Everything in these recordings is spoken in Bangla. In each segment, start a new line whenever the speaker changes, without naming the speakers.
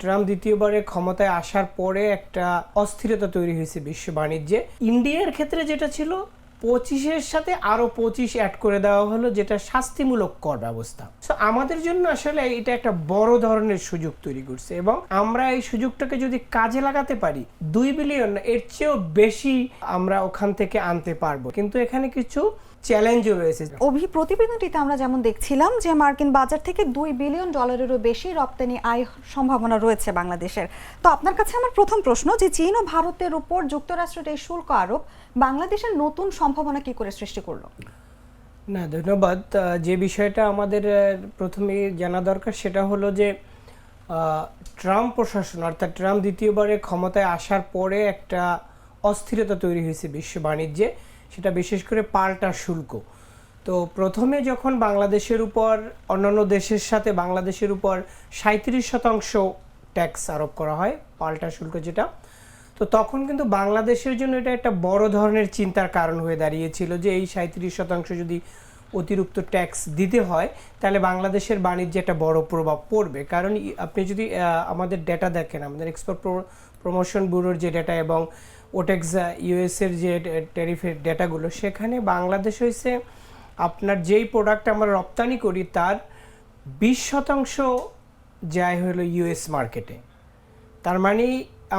ট্রাম্প দ্বিতীয়বারে ক্ষমতায় আসার পরে একটা অস্থিরতা তৈরি হয়েছে বিশ্ব বাণিজ্যে। ইন্ডিয়ার ক্ষেত্রে যেটা ছিল 25-এর সাথে আরো 25 অ্যাড করে দেওয়া হলো, যেটা শাস্তিমূলক কর ব্যবস্থা। সো আমাদের জন্য আসলে এটা একটা বড় ধরনের সুযোগ তৈরি করছে, এবং আমরা এই সুযোগটাকে যদি কাজে লাগাতে পারি 2 বিলিয়ন এর চেয়েও বেশি আমরা ওখান থেকে আনতে পারবো। কিন্তু এখানে কিছু চ্যালেঞ্জও রয়েছে।
প্রতিবেদনটিতে আমরা যেমন দেখছিলাম যে মার্কিন বাজার থেকে $2 বিলিয়ন বেশি রপ্তানি আয় সম্ভাবনা রয়েছে বাংলাদেশের। তো আপনার কাছে আমার প্রথম প্রশ্ন, যে চীন ও ভারতের উপর যুক্তরাষ্ট্রের এই শুল্ক আরোপ বাংলাদেশের নতুন সম্ভাবনা কি করে সৃষ্টি করলো?
না, ধন্যবাদ। যে বিষয়টা আমাদের প্রথমে জানা দরকার সেটা হলো যে ট্রাম্প প্রশাসন, অর্থাৎ ট্রাম্প দ্বিতীয়বারে ক্ষমতায় আসার পরে একটা অস্থিরতা তৈরি হয়েছে বিশ্ব বাণিজ্যে, সেটা বিশেষ করে পাল্টা শুল্ক। তো প্রথমে যখন বাংলাদেশের উপর অন্যান্য দেশের সাথে বাংলাদেশের উপর 37% ট্যাক্স আরোপ করা হয়, পাল্টা শুল্ক যেটা, তো তখন কিন্তু বাংলাদেশের জন্য এটা একটা বড় ধরনের চিন্তার কারণ হয়ে দাঁড়িয়েছিল যে এই 37% যদি অতিরিক্ত ট্যাক্স দিতে হয় তাহলে বাংলাদেশের বাণিজ্যে একটা বড় প্রভাব পড়বে। কারণ আপনি যদি আমাদের ডেটা দেখেন, আমাদের এক্সপোর্ট প্রমোশন ব্যুরোর যে ডেটা এবং ওটেক্স ইউএসের যে ট্যারিফের ডেটাগুলো, সেখানে বাংলাদেশ হয়েছে আপনার যেই প্রোডাক্ট আমরা রপ্তানি করি তার 20% যায় হলো ইউএস মার্কেটে। তার মানে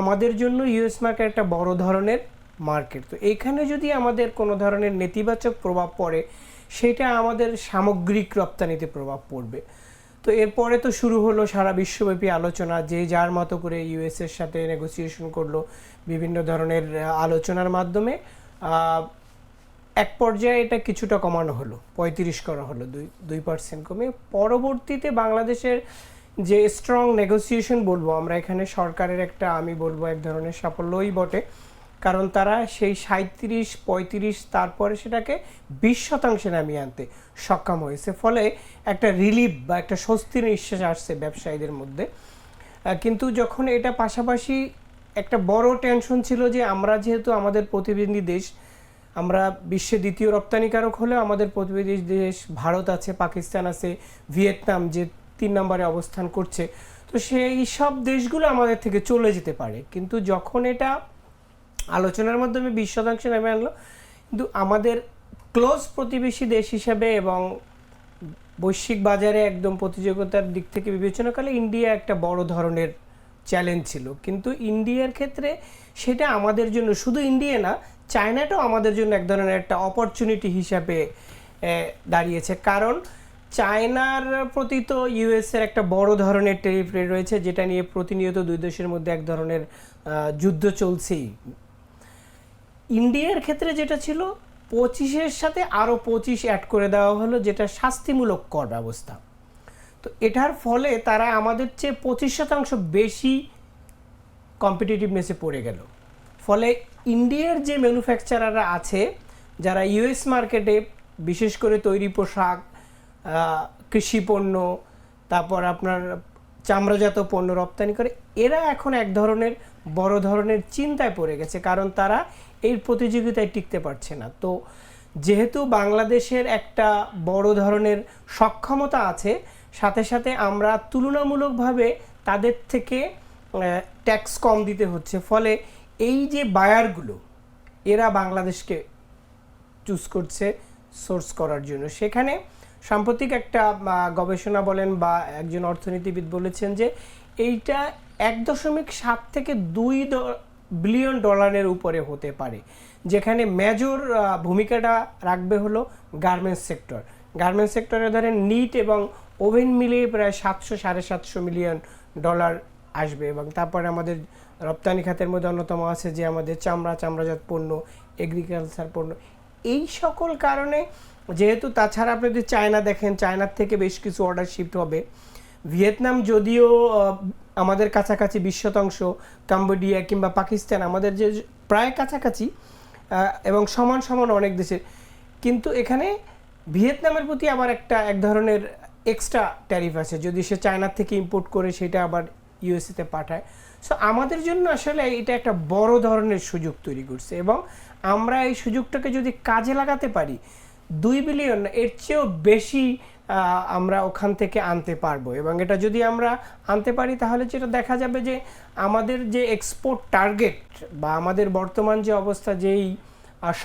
আমাদের জন্য ইউএস মার্কেট একটা বড় ধরনের মার্কেট। তো এইখানে যদি আমাদের কোনো ধরনের নেতিবাচক প্রভাব পড়ে, সেটা আমাদের সামগ্রিক রপ্তানিতে প্রভাব পড়বে। তো এরপরে তো শুরু হলো সারা বিশ্বব্যাপী আলোচনা, যে যার মতো করে ইউএসের সাথে নেগোসিয়েশন করলো বিভিন্ন ধরনের আলোচনার মাধ্যমে। এক পর্যায়ে এটা কিছুটা কমানো হলো, 35 করা হলো, 2% কমে। পরবর্তীতে বাংলাদেশের যে স্ট্রং নেগোসিয়েশন বলবো আমরা এখানে, সরকারের একটা আমি বলবো এক ধরনের সাফল্যই বটে, কারণ তারা সেই 37-35 তারপরে সেটাকে 20% নামিয়ে আনতে সক্ষম হয়েছে। ফলে একটা রিলিফ বা একটা স্বস্তির নিঃশ্বাস আসছে ব্যবসায়ীদের মধ্যে। কিন্তু যখন এটা পাশাপাশি একটা বড় টেনশন ছিল যে আমরা যেহেতু আমাদের প্রতিদ্বন্দ্বী দেশ, আমরা বিশ্বের দ্বিতীয় রপ্তানিকারক হলেও আমাদের প্রতিবেশী দেশ ভারত আছে, পাকিস্তান আছে, ভিয়েতনাম যে 3 নম্বরে অবস্থান করছে, তো সেই সব দেশগুলো আমাদের থেকে চলে যেতে পারে। কিন্তু যখন এটা আলোচনার মাধ্যমে 20% নেমে আনলো, কিন্তু আমাদের ক্লোজ প্রতিবেশী দেশ হিসাবে এবং বৈশ্বিক বাজারে একদম প্রতিযোগিতার দিক থেকে বিবেচনা করলে ইন্ডিয়া একটা বড় ধরনের চ্যালেঞ্জ ছিল। কিন্তু ইন্ডিয়ার ক্ষেত্রে সেটা আমাদের জন্য, শুধু ইন্ডিয়া না, চায়নাটাও আমাদের জন্য এক ধরনের একটা অপরচুনিটি হিসাবে দাঁড়িয়েছে। কারণ চায়নার প্রতি তো ইউএসের একটা বড় ধরনের ট্যারিফ রেট রয়েছে, যেটা নিয়ে প্রতিনিয়ত দুই দেশের মধ্যে এক ধরনের যুদ্ধ চলছেই। ইন্ডিয়ার ক্ষেত্রে যেটা ছিল 25-এর সাথে আরো 25 অ্যাড করে দেওয়া হলো, যেটা শাস্তিমূলক কর ব্যবস্থা। তো এটার ফলে তারা আমাদের চেয়ে 25% বেশি কম্পিটিটিভনেসে পড়ে গেল। ফলে ইন্ডিয়ার যে ম্যানুফ্যাকচারাররা আছে, যারা ইউএস মার্কেটে বিশেষ করে তৈরি পোশাক, কৃষি পণ্য, তারপর আপনার চামড়াজাত পণ্য রপ্তানি করে, এরা এখন এক ধরনের বড় ধরনের চিন্তায় পড়ে গেছে, কারণ তারা এই প্রতিযোগিতায় টিকতে পারছে না। তো যেহেতু বাংলাদেশের একটা বড় ধরনের সক্ষমতা আছে, সাথে সাথে আমরা তুলনামূলকভাবে তাদের থেকে ট্যাক্স কম দিতে হচ্ছে, ফলে এই যে বায়ারগুলো এরা বাংলাদেশকে চুজ করছে সোর্স করার জন্য। সেখানে সাম্প্রতিক একটা গবেষণা বলেন বা একজন অর্থনীতিবিদ বলেছেন যে এইটা 1.7 থেকে 2 বিলিয়ন ডলারের উপরে হতে পারে, যেখানে মেজর ভূমিকাটা রাখবে হলো গার্মেন্টস সেক্টর। গার্মেন্টস সেক্টরে ধরেন নিট এবং ওভেন মিলিয়ে প্রায় 700-750 মিলিয়ন ডলার আসবে। এবং তারপরে আমাদের রপ্তানি খাতের মধ্যে অন্যতম আছে যে আমাদের চামড়াজাত পণ্য, এগ্রিকালচার পণ্য। এই সকল কারণে যেহেতু, তাছাড়া আপনি যদি চায়না দেখেন, চায়নার থেকে বেশ কিছু অর্ডার শিফট হবে। ভিয়েতনাম যদিও আমাদের কাছাকাছি 20%, কাম্বোডিয়া কিংবা পাকিস্তান আমাদের যে প্রায় কাছাকাছি এবং সমান সমান অনেক দেশের, কিন্তু এখানে ভিয়েতনামের প্রতি আবার এক ধরনের এক্সট্রা ট্যারিফ আছে যদি সে চায়নার থেকে ইম্পোর্ট করে সেটা আবার ইউএসএতে পাঠায়। সো আমাদের জন্য আসলে এটা একটা বড় ধরনের সুযোগ তৈরি করছে, এবং আমরা এই সুযোগটাকে যদি কাজে লাগাতে পারি 2 বিলিয়ন এর চেয়েও বেশি আমরা ওখান থেকে আনতে পারবো, এবং এটা যদি আমরা আনতে পারি তাহলে যেটা দেখা যাবে যে আমাদের যে এক্সপোর্ট টার্গেট বা আমাদের বর্তমান যে অবস্থা, যেই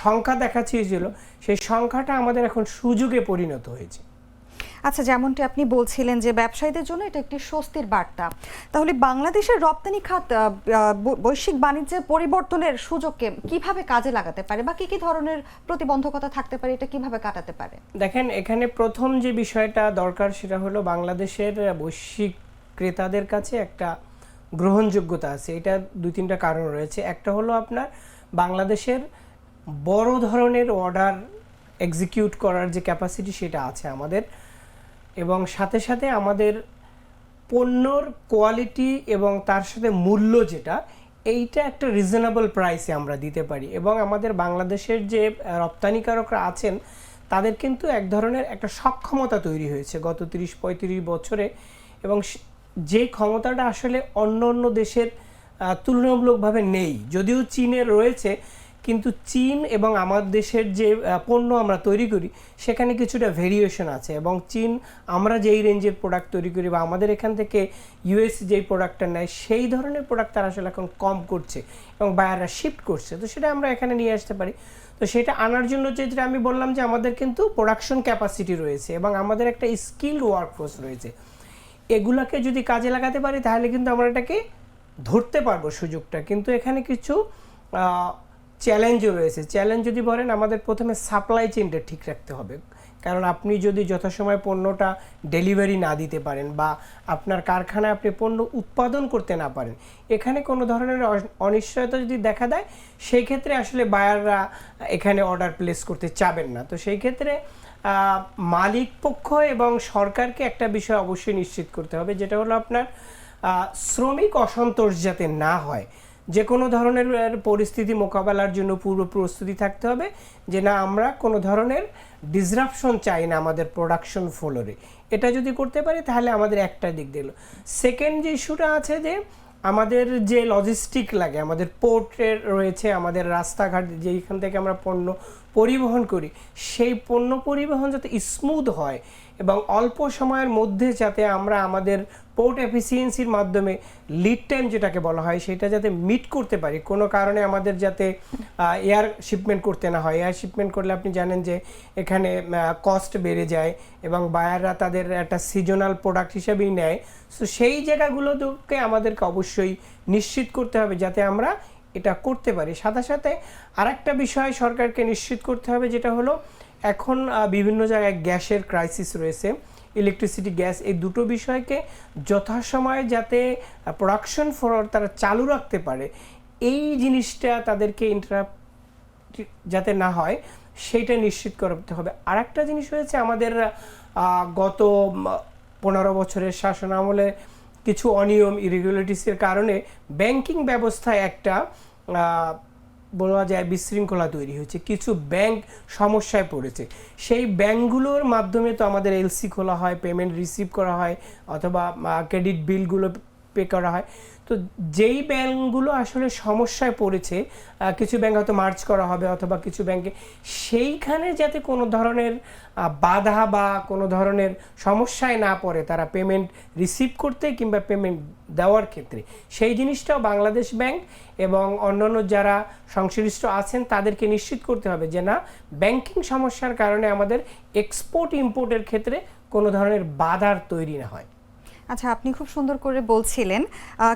সংখ্যা দেখাচ্ছিল, সেই সংখ্যাটা আমাদের এখন সুযোগে পরিণত হয়েছে।
আচ্ছা, যেমনটি আপনি বলছিলেন যে ব্যবসায়ীদের জন্য এটা একটি স্বস্তির বার্তা, তাহলে বাংলাদেশের রপ্তানি খাত বৈশ্বিক বাণিজ্যের পরিবর্তনের সুযোগকে কিভাবে কাজে লাগাতে পারে, বা কি কি ধরনের প্রতিবন্ধকতা থাকতে পারে, এটা কিভাবে কাটাতে পারে?
দেখেন, এখানে প্রথম যে বিষয়টা দরকার সেটা হলো বাংলাদেশের বৈশ্বিক ক্রেতাদের কাছে একটা গ্রহণযোগ্যতা আছে। এটা 2-3টা কারণ রয়েছে। একটা হলো আপনার বাংলাদেশের বড় ধরনের অর্ডার এক্সিকিউট করার যে ক্যাপাসিটি সেটা আছে আমাদের, এবং সাথে সাথে আমাদের পণ্যর কোয়ালিটি এবং তার সাথে মূল্য যেটা, এইটা একটা রিজনেবল প্রাইসে আমরা দিতে পারি। এবং আমাদের বাংলাদেশের যে রপ্তানিকারকরা আছেন তাদের কিন্তু এক ধরনের একটা সক্ষমতা তৈরি হয়েছে গত 30-35 বছরে, এবং যে ক্ষমতাটা আসলে অন্য অন্য দেশের তুলনামূলকভাবে নেই। যদিও চীনের রয়েছে, কিন্তু চীন এবং আমাদের দেশের যে পণ্য আমরা তৈরি করি সেখানে কিছুটা ভেরিয়েশন আছে, এবং চীন আমরা যেই রেঞ্জের প্রোডাক্ট তৈরি করি বা আমাদের এখান থেকে ইউএস যেই প্রোডাক্টটা নেয় সেই ধরনের প্রোডাক্ট তারা আসলে এখন কম করছে এবং বায়াররা শিফট করছে। তো সেটা আমরা এখানে নিয়ে আসতে পারি। তো সেটা আনার জন্য যেটা আমি বললাম যে আমাদের কিন্তু প্রোডাকশন ক্যাপাসিটি রয়েছে এবং আমাদের একটা স্কিলড ওয়ার্কফোর্স রয়েছে। এগুলাকে যদি কাজে লাগাতে পারি তাহলে কিন্তু আমরা এটাকে ধরতে পারবো সুযোগটা। কিন্তু এখানে কিছু চ্যালেঞ্জও রয়েছে। চ্যালেঞ্জ যদি বলেন, আমাদের প্রথমে সাপ্লাই চেইনটা ঠিক রাখতে হবে। কারণ আপনি যদি যথাসময়ে পণ্যটা ডেলিভারি না দিতে পারেন বা আপনার কারখানায় আপনি পণ্য উৎপাদন করতে না পারেন, এখানে কোনো ধরনের অনিশ্চয়তা যদি দেখা দেয়, সেই ক্ষেত্রে আসলে বায়াররা এখানে অর্ডার প্লেস করতে চাবেন না। তো সেই ক্ষেত্রে মালিক পক্ষ এবং সরকারকে একটা বিষয় অবশ্যই নিশ্চিত করতে হবে, যেটা হলো আপনার শ্রমিক অসন্তোষ যাতে না হয়। যে কোনো ধরনের পরিস্থিতি মোকাবেলার জন্য পূর্ব প্রস্তুতি থাকতে হবে, যে না আমরা কোনো ধরনের ডিসরাপশন চাই না আমাদের প্রোডাকশন ফ্লোরে। এটা যদি করতে পারি তাহলে আমাদের একটা দিক দিল। সেকেন্ড যে ইস্যুটা আছে, যে আমাদের যে লজিস্টিক লাগে, আমাদের পোর্টের রয়েছে, আমাদের রাস্তাঘাট যেইখান থেকে আমরা পণ্য পরিবহন করি, সেই পণ্য পরিবহন যাতে স্মুথ হয় এবং অল্প সময়ের মধ্যে যাতে আমরা আমাদের পোর্ট এফিসিয়েন্সির মাধ্যমে লিড টাইম যেটাকে বলা হয় সেটা যাতে মিট করতে পারি। কোনো কারণে আমাদের যাতে এয়ার শিপমেন্ট করতে না হয়। এয়ার শিপমেন্ট করলে আপনি জানেন যে এখানে কস্ট বেড়ে যায় এবং বায়াররা তাদের একটা সিজনাল প্রোডাক্ট হিসেবেই নেয়। সো সেই জায়গাগুলোকে আমাদেরকে অবশ্যই নিশ্চিত করতে হবে যাতে আমরা এটা করতে পারি। সাথে সাথে আরেকটা বিষয় সরকারকে নিশ্চিত করতে হবে, যেটা হলো এখন বিভিন্ন জায়গায় গ্যাসের ক্রাইসিস রয়েছে, ইলেকট্রিসিটি, গ্যাস, এই দুটো বিষয়কে যথাসময়ে যাতে প্রোডাকশন ফ্লোর তারা চালু রাখতে পারে, এই জিনিসটা তাদেরকে ইন্টারাপ্ট যাতে না হয় সেইটা নিশ্চিত করতে হবে। আরেকটা জিনিস হয়েছে, আমাদের গত 15 বছরের শাসন আমলে কিছু অনিয়ম ইরেগুলারিটিসের কারণে ব্যাংকিং ব্যবস্থায় একটা বলা যায় বিশৃঙ্খলা তৈরি হয়েছে। কিছু ব্যাংক সমস্যায় পড়েছে। সেই ব্যাংকগুলোর মাধ্যমে তো আমাদের এলসি খোলা হয়, পেমেন্ট রিসিভ করা হয়, অথবা ক্রেডিট বিলগুলো পে করা হয়। তো যেই ব্যাংকগুলো আসলে সমস্যায় পড়েছে, কিছু ব্যাংক হয়তো মার্জ করা হবে অথবা কিছু ব্যাংকে, সেইখানে যাতে কোনো ধরনের বাধা বা কোনো ধরনের সমস্যায় না পড়ে তারা পেমেন্ট রিসিভ করতে কিংবা পেমেন্ট দেওয়ার ক্ষেত্রে, সেই জিনিসটাও বাংলাদেশ ব্যাংক এবং অন্যান্য যারা সংশ্লিষ্ট আছেন তাদেরকে নিশ্চিত করতে হবে যে না, ব্যাংকিং সমস্যার কারণে আমাদের এক্সপোর্ট ইম্পোর্টের ক্ষেত্রে কোনো ধরনের বাধার তৈরি না হয়।
আচ্ছা, আপনি খুব সুন্দর করে বলছিলেন,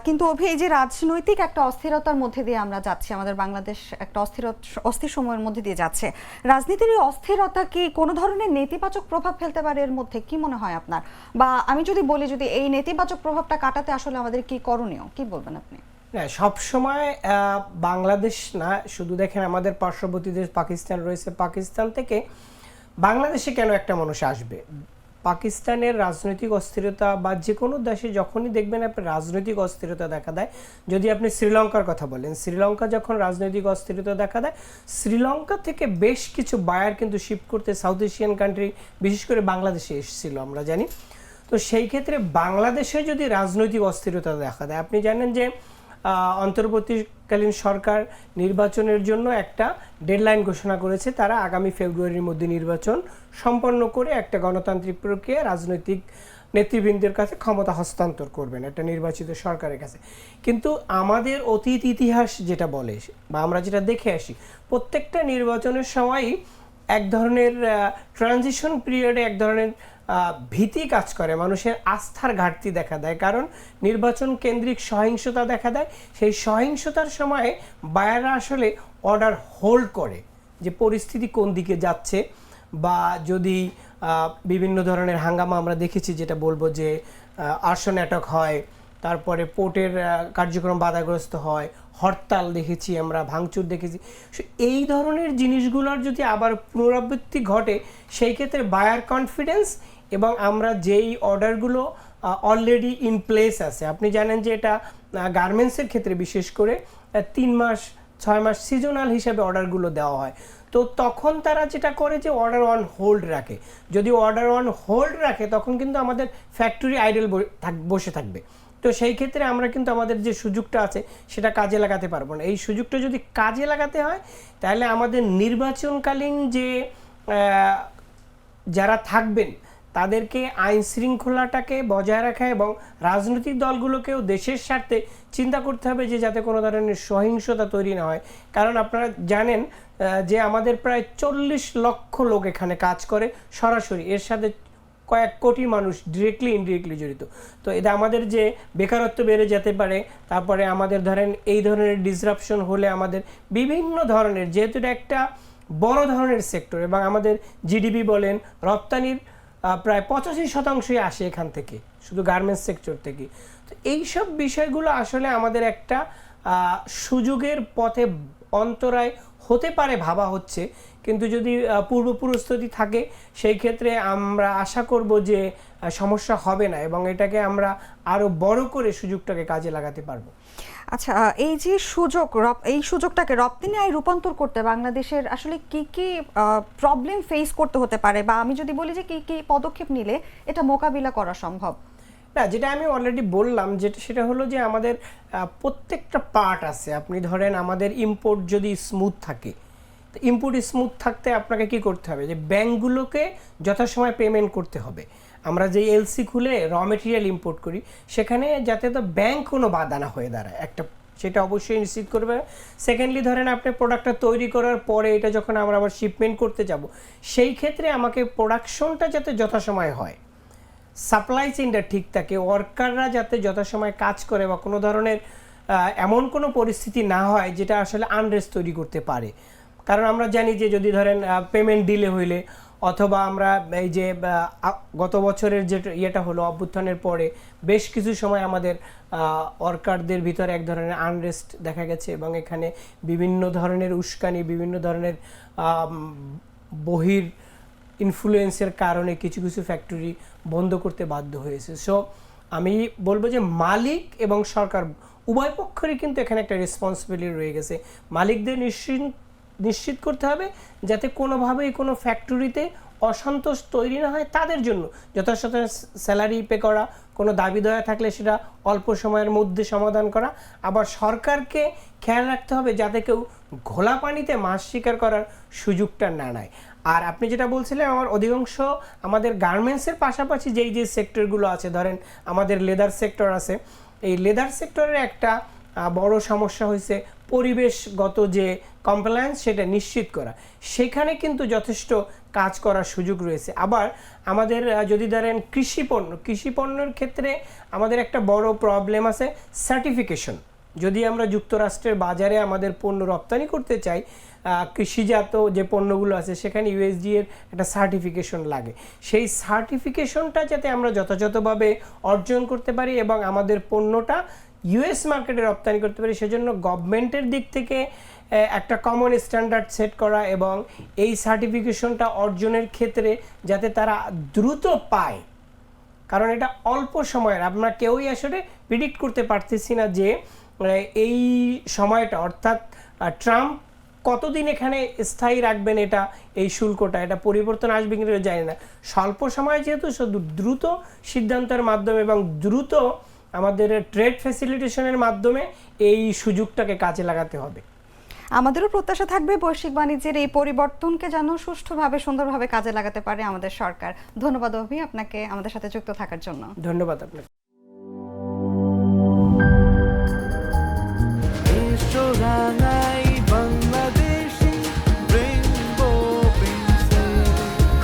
কিন্তু এই যে রাজনৈতিক একটা অস্থিরতার মধ্যে দিয়ে আমরা যাচ্ছি, আমাদের বাংলাদেশ একটা অস্থির সময়ের মধ্যে দিয়ে যাচ্ছে, রাজনীতির এই অস্থিরতা কি কোনো ধরনের নেতিবাচক প্রভাব ফেলতে পারে এর মধ্যে, কি মনে হয় আপনার? বা আমি যদি বলি, যদি এই নেতিবাচক প্রভাবটা কাটাতে আসলে আমাদের কি করণীয়, কি বলবেন আপনি?
হ্যাঁ, সবসময় বাংলাদেশ না, শুধু দেখেন আমাদের পার্শ্ববর্তী দেশ পাকিস্তান রয়েছে। পাকিস্তান থেকে বাংলাদেশে কেন একটা মানুষ আসবে? পাকিস্তানের রাজনৈতিক অস্থিরতা বা যে কোনো দেশে যখনই দেখবেন আপনি রাজনৈতিক অস্থিরতা দেখা দেয়, যদি আপনি শ্রীলঙ্কার কথা বলেন, শ্রীলঙ্কা যখন রাজনৈতিক অস্থিরতা দেখা দেয়, শ্রীলঙ্কা থেকে বেশ কিছু বায়ার কিন্তু শিফট করতে সাউথ এশিয়ান কান্ট্রি, বিশেষ করে বাংলাদেশে এসেছিল আমরা জানি। তো সেই ক্ষেত্রে বাংলাদেশে যদি রাজনৈতিক অস্থিরতা দেখা দেয়, আপনি জানেন যে অন্তর্বর্তীকালীন সরকার নির্বাচনের জন্য একটা ডেডলাইন ঘোষণা করেছে। তারা আগামী ফেব্রুয়ারির মধ্যে নির্বাচন সম্পন্ন করে একটা গণতান্ত্রিক প্রক্রিয়া রাজনৈতিক নেতৃবৃন্দের কাছে ক্ষমতা হস্তান্তর করবেন একটা নির্বাচিত সরকারের কাছে। কিন্তু আমাদের অতীত ইতিহাস যেটা বলে বা আমরা যেটা দেখে আসি, প্রত্যেকটা নির্বাচনের সময়ই এক ধরনের ট্রানজিশন পিরিয়ডে এক ধরনের ভীতি কাজ করে, মানুষের আস্থার ঘাটতি দেখা দেয়, কারণ নির্বাচন কেন্দ্রিক সহিংসতা দেখা দেয়। সেই সহিংসতার সময়ে বায়াররা আসলে অর্ডার হোল্ড করে যে পরিস্থিতি কোন দিকে যাচ্ছে, বা যদি বিভিন্ন ধরনের হাঙ্গামা আমরা দেখেছি, যেটা বলবো যে আর্সন অ্যাটাক হয়, তারপরে পোর্টের কার্যক্রম বাধাগ্রস্ত হয়, হরতাল দেখেছি আমরা, ভাঙচুর দেখেছি। এই ধরনের জিনিসগুলোর যদি আবার পুনরাবৃত্তি ঘটে, সেই ক্ষেত্রে বায়ার কনফিডেন্স এবং আমরা যেই অর্ডারগুলো অলরেডি ইন প্লেস আছে, আপনি জানেন যে এটা গার্মেন্টসের ক্ষেত্রে বিশেষ করে 3 মাস 6 মাস সিজনাল হিসাবে অর্ডারগুলো দেওয়া হয়। তো তখন তারা যেটা করে যে অর্ডার অন হোল্ড রাখে। যদি অর্ডার অন হোল্ড রাখে তখন কিন্তু আমাদের ফ্যাক্টরি আইডল বসে থাকবে। তো সেই ক্ষেত্রে আমরা কিন্তু আমাদের যে সুযোগটা আছে সেটা কাজে লাগাতে পারবো না। এই সুযোগটা যদি কাজে লাগাতে হয় তাহলে আমাদের নির্বাচনকালীন যে যারা থাকবেন তাদেরকে আইন শৃঙ্খলাটাকে বজায় রাখা এবং রাজনৈতিক দলগুলোকেও দেশের স্বার্থে চিন্তা করতে হবে যে যাতে কোনো ধরনের সহিংসতা তৈরি না হয়। কারণ আপনারা জানেন যে আমাদের প্রায় 40 লক্ষ লোক এখানে কাজ করে সরাসরি, এর সাথে কয়েক কোটি মানুষ ডিরেক্টলি ইনডিরেক্টলি জড়িত। তো এটা আমাদের যে বেকারত্ব বেড়ে যেতে পারে, তারপরে আমাদের ধরেন এই ধরনের ডিসরাপশন হলে আমাদের বিভিন্ন ধরনের, যেহেতু এটা একটা বড় ধরনের সেক্টর এবং আমাদের জিডিপি বলেন রপ্তানির প্রায় 85% আসে এখান থেকে, শুধু গার্মেন্টস সেক্টর থেকে। তো এইসব বিষয়গুলো আসলে আমাদের একটা সুযোগের পথে অন্তরায় হতে পারে ভাবা হচ্ছে, কিন্তু যদি পূর্ব প্রস্তুতি থাকে সেই ক্ষেত্রে আমরা আশা করব যে সমস্যা হবে না এবং এটাকে আমরা আরো বড় করে সুযোগটাকে কাজে লাগাতে পারবো।
আচ্ছা, এই যে এই সুযোগটাকে রপ্তানি আয় রূপান্তর করতে বাংলাদেশের আসলে কি কি প্রবলেম ফেস করতে হতে পারে, বা আমি যদি বলি যে কি কি পদক্ষেপ নিলে এটা মোকাবিলা করা সম্ভব?
না, যেটা আমি অলরেডি বললাম সেটা হলো যে আমাদের প্রত্যেকটা পার্ট আছে। আপনি ধরেন আমাদের ইম্পোর্ট যদি স্মুথ থাকে, তো ইম্পোর্ট স্মুথ থাকতে আপনাকে কি করতে হবে, যে ব্যাংকগুলোকে যথাসময় পেমেন্ট করতে হবে। আমরা যে এলসি খুলে র মেটেরিয়াল ইম্পোর্ট করি সেখানে যাতে তো ব্যাংক কোনো বাধা না হয়ে দাঁড়ায়, একটা সেটা অবশ্যই নিশ্চিত করবে। সেকেন্ডলি ধরেন আপনি প্রোডাক্টটা তৈরি করার পরে এটা যখন আমরা আবার শিপমেন্ট করতে যাব, সেই ক্ষেত্রে আমাকে প্রোডাকশনটা যাতে যথাসময় হয়, সাপ্লাই চেইনটা ঠিক থাকে, ওয়ার্কাররা যাতে যথাসময় কাজ করে বা কোনো ধরনের এমন কোনো পরিস্থিতি না হয় যেটা আসলে আনরেস্ট তৈরি করতে পারে। কারণ আমরা জানি যে যদি ধরেন পেমেন্ট ডিলে হইলে, অথবা আমরা এই যে গত বছরের যে ইয়েটা হলো অভ্যুত্থানের পরে বেশ কিছু সময় আমাদের ওয়ার্কারদের ভিতরে এক ধরনের আনরেস্ট দেখা গেছে এবং এখানে বিভিন্ন ধরনের উস্কানি, বিভিন্ন ধরনের বহির ইনফ্লুয়েন্সের কারণে কিছু কিছু ফ্যাক্টরি বন্ধ করতে বাধ্য হয়েছে। সো আমি বলবো যে মালিক এবং সরকার উভয় পক্ষেরই কিন্তু এখানে একটা রেসপন্সিবিলিটি রয়ে গেছে। মালিকদের নিশ্চিত করতে হবে যাতে কোনোভাবেই কোনো ফ্যাক্টরিতে অসন্তোষ তৈরি না হয়, তাদের জন্য যথাযথ স্যালারি পে করা, কোনো দাবি দয়া থাকলে সেটা অল্প সময়ের মধ্যে সমাধান করা। আবার সরকারকে খেয়াল রাখতে হবে যাতে কেউ ঘোলা পানিতে মাছ শিকার করার সুযোগটা না নেয়। আর আপনি যেটা বলছিলেন, আমার অধিকাংশ আমাদের গার্মেন্টসের পাশাপাশি যেই যে সেক্টরগুলো আছে, ধরেন আমাদের লেদার সেক্টর আছে, এই লেদার সেক্টরের একটা বড় সমস্যা হয়েছে পরিবেশগত যে কমপ্লায়েন্স সেটা নিশ্চিত করা। সেখানে কিন্তু যথেষ্ট কাজ করার সুযোগ রয়েছে। আবার আমাদের যদি ধরেন কৃষি পণ্যের ক্ষেত্রে আমাদের একটা বড় প্রবলেম আছে সার্টিফিকেশন। যদি আমরা যুক্তরাষ্ট্রের বাজারে আমাদের পণ্য রপ্তানি করতে চাই, কৃষিজাত যে পণ্যগুলো আছে সেখানে ইউএসডি এর একটা সার্টিফিকেশন লাগে। সেই সার্টিফিকেশনটা যাতে আমরা যথাযথভাবে অর্জন করতে পারি এবং আমাদের পণ্যটা ইউএস মার্কেটে রপ্তানি করতে পারি, সেজন্য গভর্নমেন্টের দিক থেকে একটা কমন স্ট্যান্ডার্ড সেট করা এবং এই সার্টিফিকেশনটা অর্জনের ক্ষেত্রে যাতে তারা দ্রুত পায়। কারণ এটা অল্প সময়ের, আমরা কেউই আসলে প্রিডিক্ট করতে পারতেছি না যে এই সময়টা, অর্থাৎ ট্রাম্প কতদিন এখানে স্থায়ী রাখবেন এটা, এই শুল্কটা, এটা পরিবর্তন আসবে কিনা জানি না। স্বল্প সময় যেহেতু শুধু দ্রুত সিদ্ধান্তের মাধ্যমে এবং দ্রুত আমাদের ট্রেড ফ্যাসিলিটেশনের মাধ্যমে এই সুযোগটাকে কাজে লাগাতে হবে।
আমাদেরও প্রত্যাশা থাকবে বৈশ্বিক বাণিজ্যের এই পরিবর্তনকে যেন সুষ্ঠুভাবে সুন্দরভাবে কাজে লাগাতে পারে আমাদের সরকার। ধন্যবাদ অভি, আপনাকে আমাদের সাথে যুক্ত থাকার জন্য।
ধন্যবাদ আপনাকে।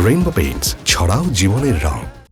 রেইনবো পেইন্টস, ছড়াও জীবনের রং।